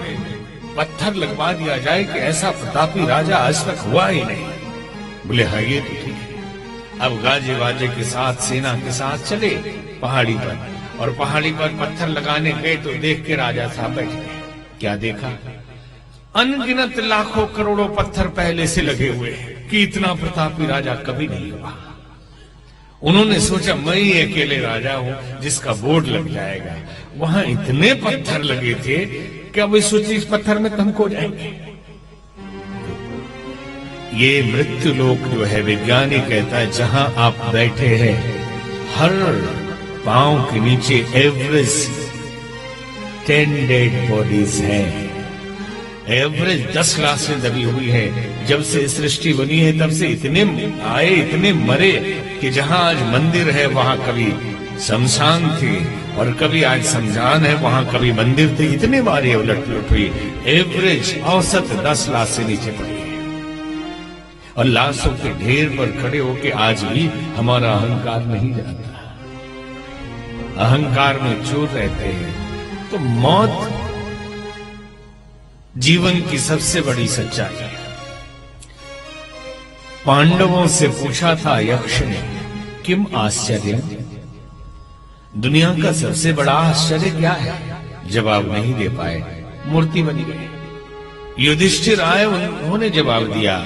पत्थर लगवा दिया जाए कि ऐसा प्रतापी राजा आज तक हुआ ही नहीं। बोले हाँ ये तो ठीक है। अब गाजे वाजे के साथ, सेना के साथ चले पहाड़ी पर, और पहाड़ी पर पत्थर लगाने गए तो देख के राजा साहब बैठ गए। क्या देखा? अनगिनत लाखों करोड़ों पत्थर पहले से लगे हुए कि इतना प्रतापी राजा कभी नहीं हुआ। उन्होंने सोचा मैं ही अकेले राजा हूं जिसका बोर्ड लग जाएगा। वहां इतने पत्थर लगे थे क्या वे सोचे इस पत्थर में तम खो जाएंगे? ये मृत्यु लोक जो है, विज्ञानी कहता है जहां आप बैठे हैं, हर पांव के नीचे एवरेज 10 डेड बॉडीज हैं। एवरेज 10 लाशें दबी हुई है। जब से सृष्टि बनी है तब से इतने आए, इतने मरे कि जहां आज मंदिर है वहां कभी शमशान थे, और कभी आज शमशान है वहां कभी मंदिर थे। इतने बारे उलट पुलट हुई। एवरेज औसत 10 लाश से नीचे पड़ी है। और लाशों के ढेर पर खड़े होके आज भी हमारा अहंकार नहीं जाता। अहंकार में चूर रहते हैं। तो मौत जीवन की सबसे बड़ी सच्चाई है। पांडवों से पूछा था यक्ष ने, किम आश्चर्य, दुनिया का सबसे बड़ा आश्चर्य क्या है? जवाब नहीं दे पाए, मूर्ति बनी गई। युधिष्ठिर आए, उन्होंने जवाब दिया,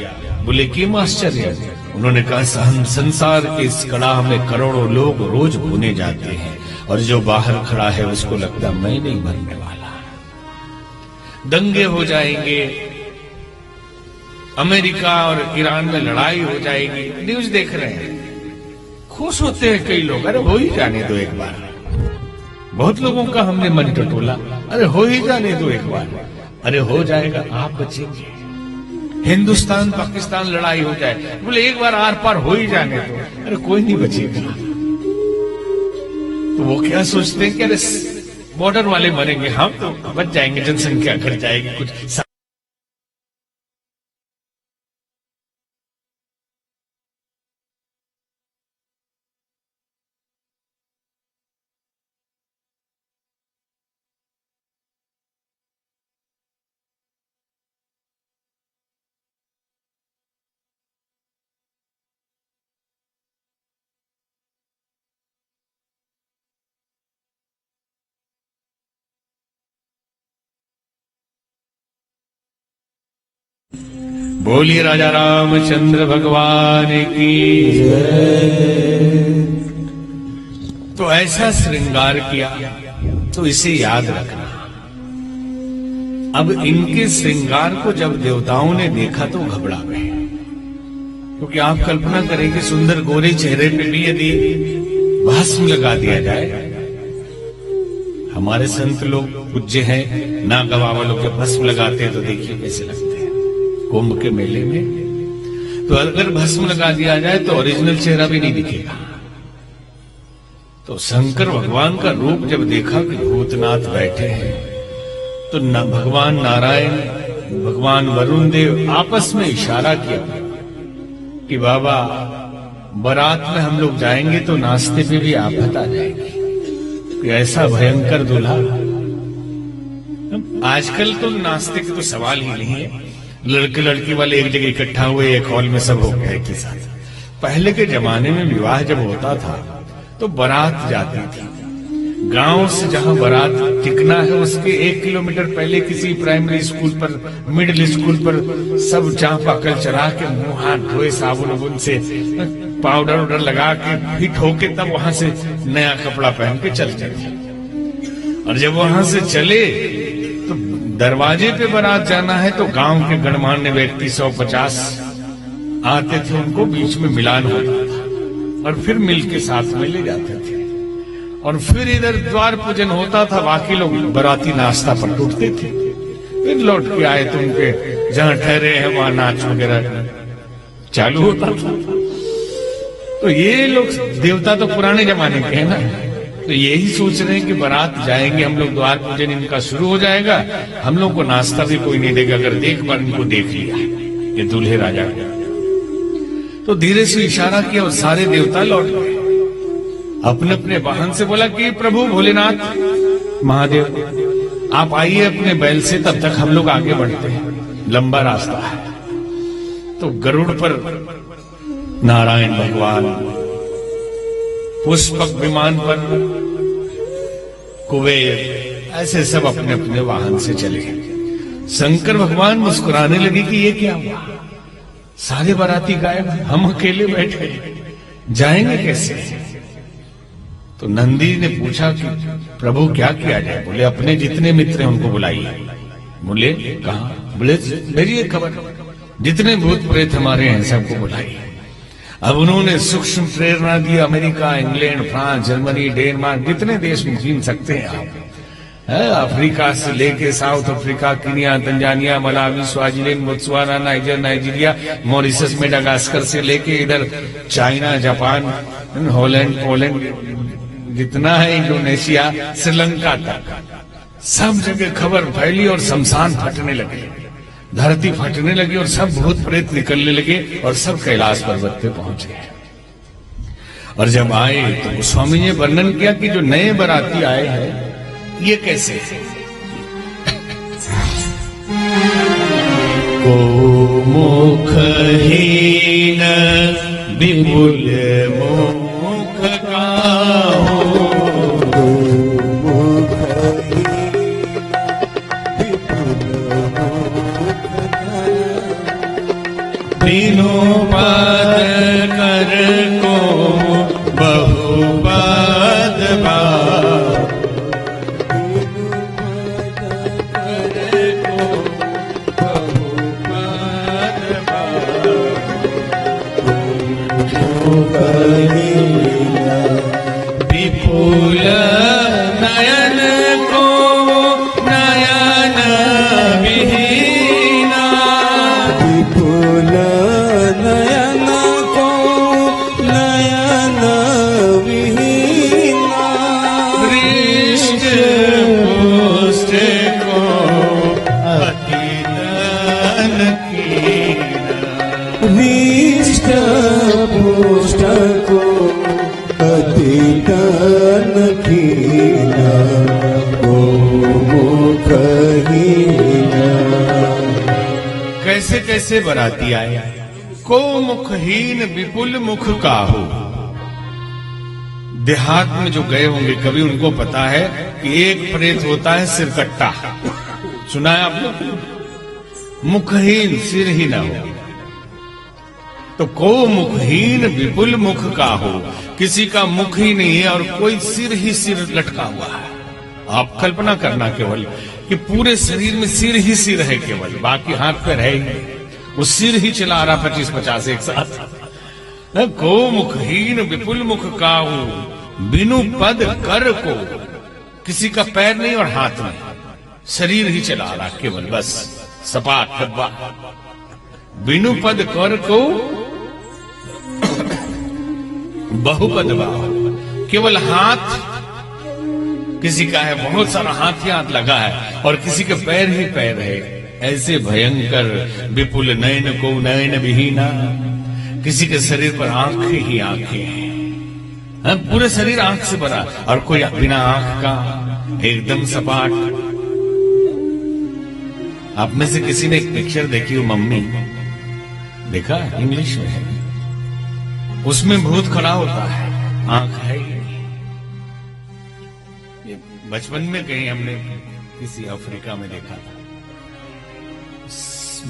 बोले किम आश्चर्य? उन्होंने कहा, हम संसार के इस कड़ाह में करोड़ों लोग रोज भुने जाते हैं, और जो बाहर खड़ा है उसको लगता मैं नहीं मरने वाला। दंगे हो जाएंगे, अमेरिका और ईरान में लड़ाई हो जाएगी, न्यूज देख रहे हैं, खुश होते हैं कई लोग। अरे हो ही जाने दो एक बार। बहुत लोगों का हमने मन टटोला, अरे हो ही जाने दो एक बार। अरे हो जाएगा, आप बचेंगे। हिंदुस्तान पाकिस्तान लड़ाई हो जाए, बोले एक बार आर पार हो ही जाने दो, अरे कोई नहीं बचेगा। तो वो क्या सोचते हैं कि अरे बॉर्डर वाले मरेंगे, हम तो बच जाएंगे, जनसंख्या घट जाएगी कुछ। बोलिए राजा रामचंद्र भगवान की जय। तो ऐसा श्रृंगार किया, तो इसे याद रखना। अब इनके श्रृंगार को जब देवताओं ने देखा तो घबरा गए, क्योंकि आप कल्पना करें कि सुंदर गोरे चेहरे पे भी यदि भस्म लगा दिया जाए, हमारे संत लोग पूज्य हैं, नागा बाबा लोग जब भस्म लगाते हैं तो देखिए कैसे लगते हैं कुंभ के मेले में। तो अगर भस्म लगा दिया जाए तो ओरिजिनल चेहरा भी नहीं दिखेगा। तो शंकर भगवान का रूप जब देखा कि भूतनाथ बैठे हैं, तो न भगवान नारायण, भगवान वरुण देव आपस में इशारा किया कि बाबा बारात में हम लोग जाएंगे तो नाश्ते पे भी आफत आ जाएगी, कि ऐसा भयंकर दूल्हा। आजकल तो नाश्ते के तो सवाल ही नहीं है, लड़के लड़की वाले एक जगह इकट्ठा हुए, एक हॉल में सब हो गया एक ही साथ। पहले के जमाने में विवाह जब होता था तो बारात जाती थी। गांव से जहां बारात टिकना है उसके 1 किलोमीटर पहले किसी प्राइमरी स्कूल पर, मिडिल स्कूल पर सब चापाकल चढ़ा के मुंह हाथ धोए साबुन उबुन से, पाउडर उडर लगा के फिट होके तब वहां से नया कपड़ा पहन के चलते थे। और जब वहां से चले तो दरवाजे पे बारात जाना है तो गांव के गणमान्य व्यक्ति 150 आते थे, उनको बीच में मिलान होता था और फिर मिल के साथ में ले जाते थे। और फिर इधर द्वार पूजन होता था, बाकी लोग बाराती नाश्ता पर टूटते थे। फिर लौट के आए तो उनके जहां ठहरे हैं वहां नाच वगैरह चालू होता था। तो ये लोग देवता तो पुराने जमाने के हैं ना, तो यही सोच रहे हैं कि बारात जाएंगे हम लोग, द्वार पूजन इनका शुरू हो जाएगा, हम लोग को नाश्ता भी कोई नहीं देगा अगर देख बार इनको देख लिया ये दूल्हे राजा। तो धीरे से इशारा किया और सारे देवता लौट गए। अपने अपने वाहन से बोला कि प्रभु भोलेनाथ महादेव आप आइए अपने बैल से, तब तक हम लोग आगे बढ़ते हैं, लंबा रास्ता है। तो गरुड़ पर नारायण भगवान, पुष्पक विमान पर कुबेर, ऐसे सब अपने अपने वाहन से चले। शंकर भगवान मुस्कुराने लगे कि ये क्या हुआ, सारे बाराती गायब, हम अकेले बैठे, जाएंगे कैसे? तो नंदी ने पूछा कि प्रभु क्या किया जाए? बोले अपने जितने मित्र हैं उनको बुलाइए। बोले कहा? बोले मेरी एक खबर, जितने भूत प्रेत हमारे हैं सबको बुलाइए। अब उन्होंने सूक्ष्म प्रेरणा दी। America, England, France, Germany, Denmark, जितने देश में गिन सकते हैं आप, अफ्रीका से लेके South Africa, Kenya, Tanzania, Malawi, Swaziland, Botswana, Niger, Nigeria, Mauritius, Madagascar से लेके इधर चाइना, जापान, हॉलैंड, पोलैंड, जितना है इंडोनेशिया, श्रीलंका तक, सब जगह खबर फैली और शमशान फटने लगे, धरती फटने लगी और सब भूत प्रेत निकलने लगे और सब कैलाश पर्वत पे पहुंचे। और जब आए तो स्वामी ने वर्णन किया कि जो नए बराती आए हैं ये कैसे? को मुखहीन विपुल मुख काहू, तीनों पद कर को बहुपद विपुल नयन को नयन विहीना,
विपुल नयन को नयन विहीना,
हृष्ट पुष्ट को अतिदन कीना,
हृष्ट पुष्ट को अतिदन कीना, को मुखहीना।
कैसे कैसे बराती आए? को मुखहीन विपुल मुख काहू। देहात में जो गए होंगे कभी, उनको पता है कि एक प्रेत होता है सिरकट्टा, सुना है आप लोग? मुखहीन, सिर ही ना हो। तो को मुखहीन विपुल मुख काहू, किसी का मुख ही नहीं है और कोई सिर ही सिर लटका हुआ है। आप कल्पना करना केवल कि पूरे शरीर में सिर ही सिर है, केवल बाकी हाथ पैर है ही, वो सिर ही चला रहा 25-50 एक साथ। को मुखहीन विपुल मुख काहू, बिनु पद कर को, किसी का पैर नहीं और हाथ नहीं, शरीर ही चला रहा केवल, बस सपाट डब्बा। बिनु पद कर को बहुपद भाव, केवल हाथ किसी का है, बहुत सारा हाथ ही हाथ लगा है और किसी के पैर ही पैर है। ऐसे भयंकर विपुल नयन को नयन विहीना, किसी के शरीर पर आंखें ही आंखें हैं, पूरे शरीर आंख से भरा और कोई बिना आंख का, एकदम सपाट। आप में से किसी ने एक पिक्चर देखी हो, मम्मी देखा? इंग्लिश में है, उसमें भूत खड़ा होता है, आंख है ही नहीं। ये बचपन में कहीं हमने किसी अफ्रीका में देखा था।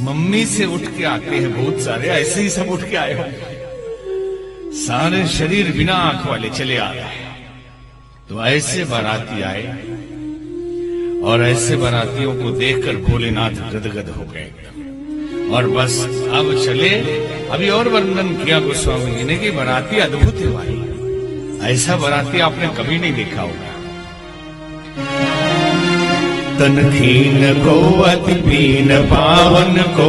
मम्मी से उठ के आते हैं भूत सारे, ऐसे ही सब उठ के आए हो, सारे शरीर बिना आंख वाले चले आ रहे हैं। तो ऐसे बाराती आए और ऐसे बारातियों को देखकर भोलेनाथ गदगद हो गए और बस अब चले। अभी और वर्णन किया गोस्वामी जी ने कि बाराती अद्भुत है भाई, ऐसा बाराती आपने कभी नहीं देखा होगा। तन खीन को अति पीन, पावन को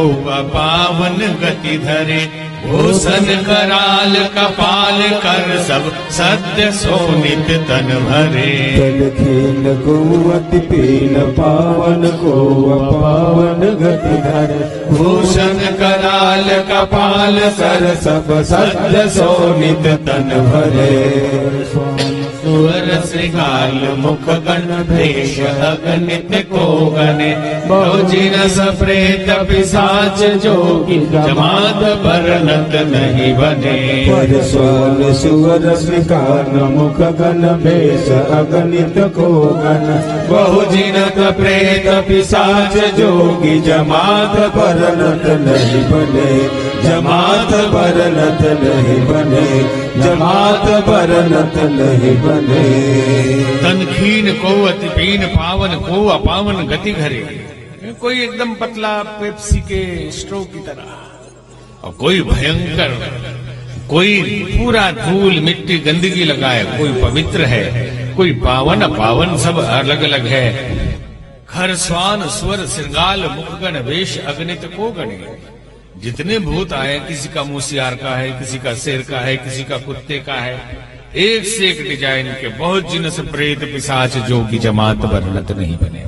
पावन गति धरे, भूषण कराल कपाल कर सब सत्य सोनित तन भरे।
तन खीन को अति पीन, पावन को पावन गति धरे,
भूषण कराल कपाल
कर सब सत्य सोनित तन भरे।
सुअर श्रृंगाल मुख गण भेष अगणित को गणे, बहुजिन सप्रेत पिशाच जोगी जमात बरनत नहीं बने।
पर स्वान सुअर श्रृंगाल मुख गण भेष अगणित को गण,
बहुजिन
प्रेत पिशाच जोगी जमात बरनत नहीं बने, जमात बरनत नहीं बने। जमात बरनत नहीं बने।
तनखीन को अति पीन पावन को अपावन गति घरे। कोई एकदम पतला पेप्सी के स्ट्रो की तरह, और कोई भयंकर, कोई पूरा धूल मिट्टी गंदगी लगाए, कोई पवित्र है, कोई पावन अपावन, सब अलग अलग है। खर स्वान स्वर श्रृंगाल मुखगण वेश अगणित को गणे। जितने भूत आए, किसी का मूसियार का है, किसी का शेर का है, किसी का कुत्ते का है, एक से एक डिजाइन के, बहुत जिनस प्रेत पिशाच जो की जमात बरनत नहीं बने।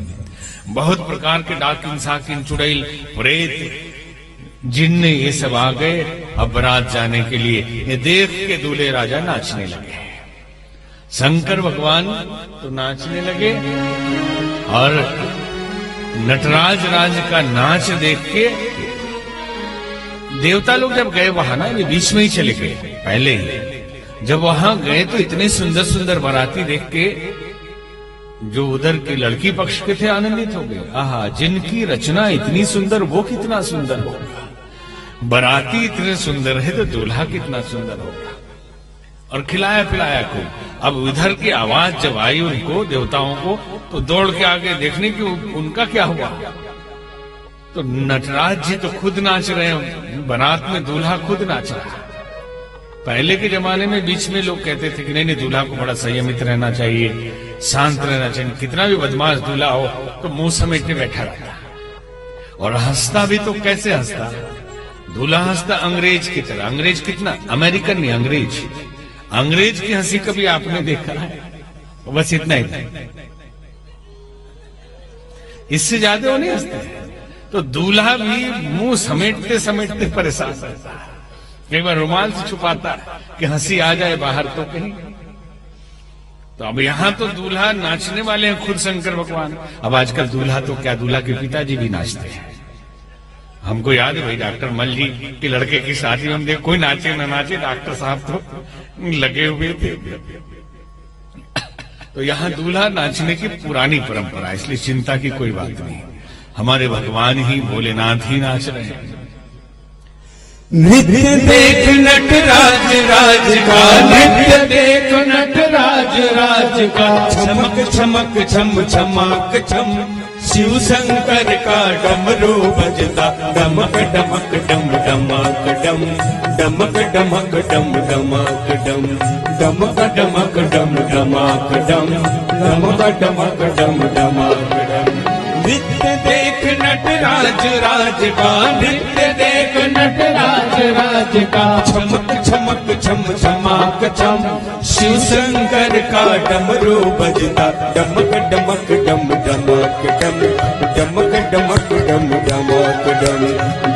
बहुत प्रकार के डाकिन साकिन चुड़ैल प्रेत जिन्न ये सब आ गए अब बारात जाने के लिए। ये देख के दूल्हे राजा नाचने लगे। शंकर भगवान तो नाचने लगे, और नटराज राज का नाच देख के देवता लोग जब गए वहां ना, वे बीच में ही चले गए। पहले ही जब वहां गए तो इतने सुंदर सुंदर बाराती देख के जो उधर के लड़की पक्ष के थे आनंदित हो गए। आहा, जिनकी रचना इतनी सुंदर वो कितना सुंदर होगा। बाराती इतने सुंदर है तो दूल्हा कितना सुंदर होगा। और खिलाया पिलाया को। अब उधर की आवाज जब आई उनको, देवताओं को, तो दौड़ के आगे देखने की उनका क्या हुआ। तो नटराज जी तो खुद नाच रहे हैं, बारात में दूल्हा खुद नाच रहा है। पहले के जमाने में बीच में लोग कहते थे कि नहीं नहीं, दूल्हा को बड़ा संयमित रहना चाहिए, शांत रहना चाहिए। कितना भी बदमाश दूल्हा हो तो मुंह समेटे बैठा रहता, और हंसता भी तो कैसे हंसता, दूल्हा हंसता अंग्रेज की तरह। अंग्रेज कितना, अमेरिकन नहीं, अंग्रेज। अंग्रेज की हंसी कभी आपने देखा है? बस इतना ही, इससे ज्यादा वो नहीं हंसते। तो दूल्हा भी मुंह समेटते समेटते परेशान रहता है। एक बार रुमाल से छुपाता है कि हंसी आ जाए बाहर तो कहीं। तो अब यहां तो दूल्हा नाचने वाले हैं खुद शंकर भगवान। अब आजकल दूल्हा तो क्या, दूल्हा के पिताजी भी नाचते हैं। हमको याद है भाई, डॉक्टर मल जी के लड़के की शादी में हम देख, कोई नाचे ना नाचे, डॉक्टर साहब तो लगे हुए थे। तो यहाँ दूल्हा नाचने की पुरानी परंपरा, इसलिए चिंता की कोई बात नहीं। हमारे भगवान ही भोलेनाथ ही नाच रहे हैं।
नित्य देख नटराज राज का, नित्य देख नटराज राज का, चमक चमक छम छमाक छम, शिव शंकर का डमरू बजता, डमक डमक डम डमक डम, डमक डमक डम डमक डम, डमक डमक डम डमक डम, डमक डमक डम डमक डम। नित्य देख नटराज राज का, नित्य देख नटराज राज का, चमक चमक छम छमाक छम, शिव शंकर का डमरू बजता, डमक डमक डम डमक डम, डमक डमक डम डमक डम,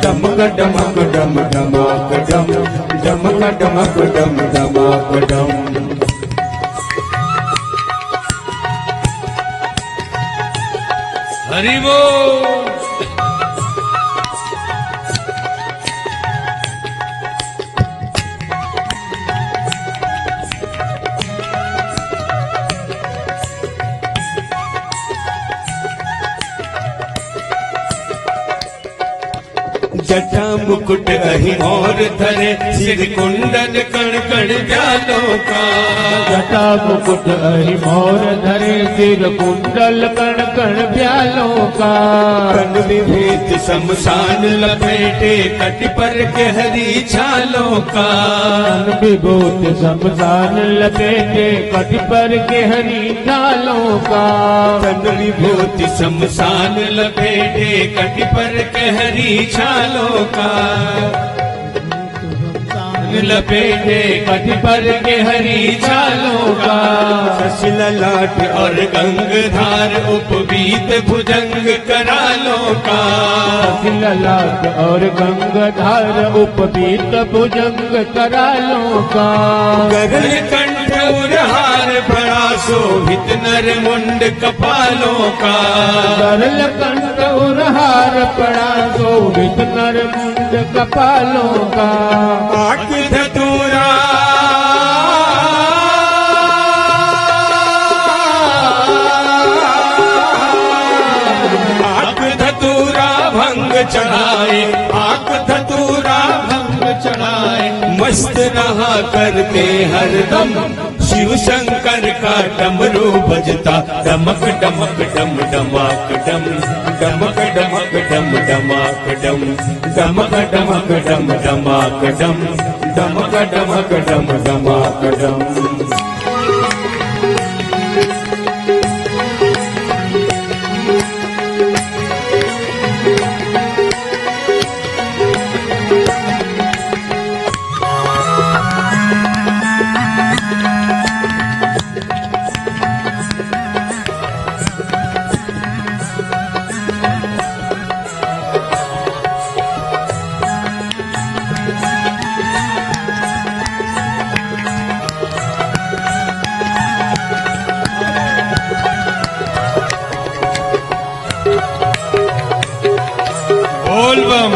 डमक डमक डम डमक डम, डमक डमक डम डमक डम।
हरि बोल।
जटा मुकुट अहि मोर धरे, सिर कुंडल कण कण व्यालों का,
जटा मुकुट अहि मोर धरे, सिर कुंडल कण कण व्यालों का,
कन विभेद शमशान लपेटे, कटि पर के हरी छालों का,
कन विभूत शमशान लपेटे, कटि पर के हरी छालों का,
कन विभूति शमशान लपेटे, कटि पर के हरी छालों का,
लपेटे कटि पर के हरी छालों का,
शशि ललाट और गंगधार उपवीत भुजंग करालों का,
शशि ललाट और गंगधार उपवीत भुजंग करालों का,
गगन कंठ और हार बड़ा शोभित नर मुंड कपालों का,
गरल कंठ और हार पड़ा शोभित नर मुंड कपालों का,
आक धतूरा आक धतूरा भंग चढ़ाए, आक धतूरा भंग चढ़ाए, मस्त रहा करते हरदम, शिव शंकर का डमरू बजता डमक डमक डम डमाक डम, डमक डमक डम डमाक डम, डमक डमक डम डमाक डम, डमक डमक डम डमाक डम।
बोल बम।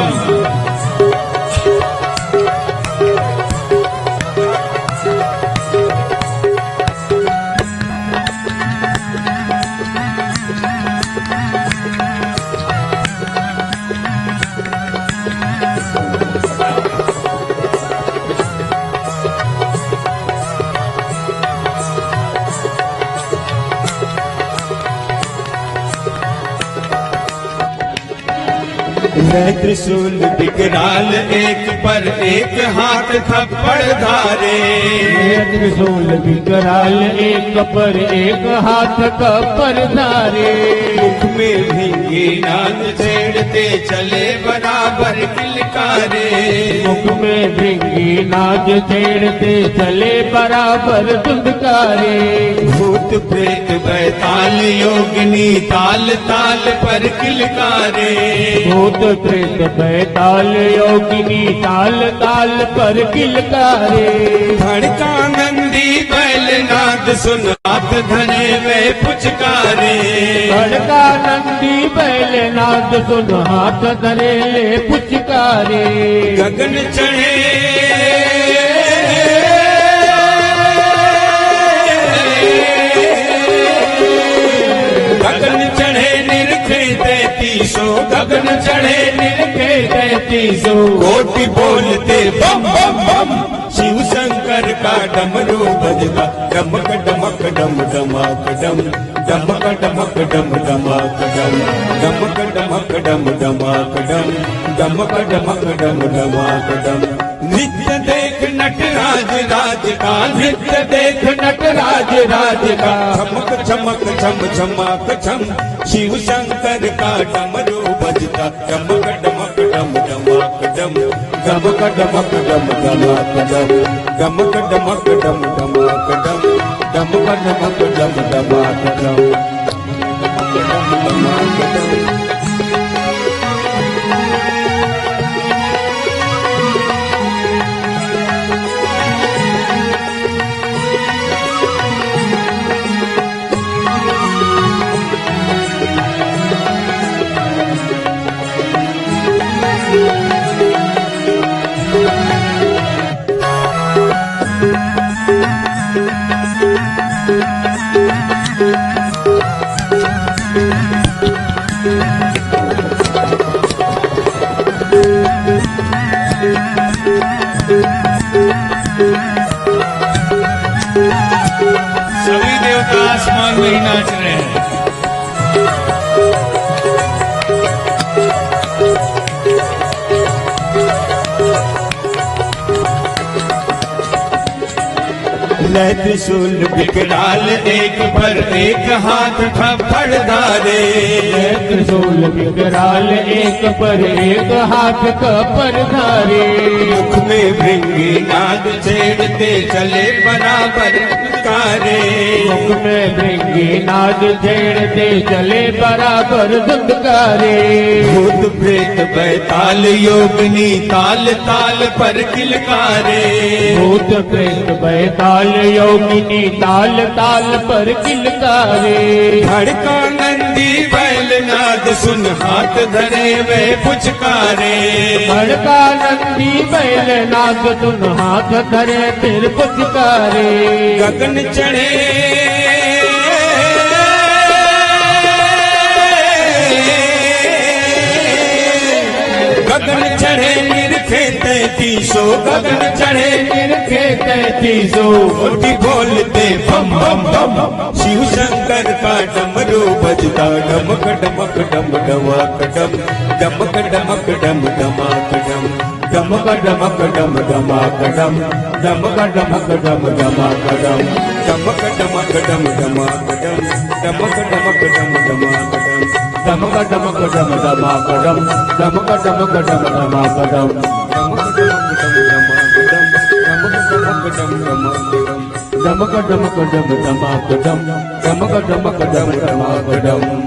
वह त्रिशूल विकराल एक पर एक हाथ थप्पड़ धारे,
त्रिशूल विकराल एक पर एक हाथ कपर धारे,
मुख में भींगी नाद छेड़ते चले बराबर किलकारे,
मुख में भृंगी नाद छेड़ते चले बराबर धुंधकारे,
भूत प्रेत बैताल योगिनी ताल ताल पर किलकारे,
भूत प्रेत बैताल योगिनी ताल ताल पर किलकारे,
धड़का नंदी बैलनाद सुन हाथ धरे वे पुचकारे,
धड़का नंदी बैलनाद सुन हाथ धरे ले पुचकारे,
गगन चढ़े गगन चढ़े निरखे तैतीसो, गगन चढ़े निरखे तैतीसो, कोटि बोलते बम बम बम, शिव शंकर का डमरू बजता डमक डमक डम डमाक डम, डमक डमक डम डमाक डम, डमक डमक डम डमाक डम, डमक डमक डम डमाक डम। नृत्य देख नटराज राज का, नृत्य देख नटराज राज का, चमक चमक छम छमाक छम, शिव शंकर का डमरू बजता डमक डमक डम डमाक डम, डमक डमक डम डमाक डम, डमक डमक डम डमाक डम, डमक डमक डम डमाक डम, डम डमाक डम।
सभी देवता आसमान में ही नाच रहे हैं।
लय त्रिशूल विकराल एक पर एक हाथ थप्पड़ धारे,
त्रिशूल विकराल एक पर एक हाथ कपर धारे,
मुख में भृंगी नाद छेड़ते चले बराबर कारे,
मुख में भृंगी नाद छेड़ते चले बराबर धुंधकारे,
भूत प्रेत बैताल योगिनी ताल ताल पर किलकारे,
भूत प्रेत बैताल योगिनी ताल ताल पर किलकारे,
धड़का नंदी बैलनाद सुन हाथ धरे वे पुचकारे,
धड़का नंदी बैलनाद सुन हाथ धरे फिर पुचकारे,
गगन चढ़े गगन चढ़े निरखे निरखे तैतीसो
गगन चढ़े निरखे 33
कोटि बोलते बम बम बम शिव शंकर का डमरू बजता डमक डमक डम डमक डम डमक डमक डम डमक डम
डमक डमक डम डमक डम डमक डमक डम डमक डम
डमक डमक डम डमक डम डमक डमक डम डमक डम
डमक डमक डम डमक डम डमक डमक डम डमक डम
डमक डमक डम डमक डम
डमक डमक डम डमक डम डमक डमक डम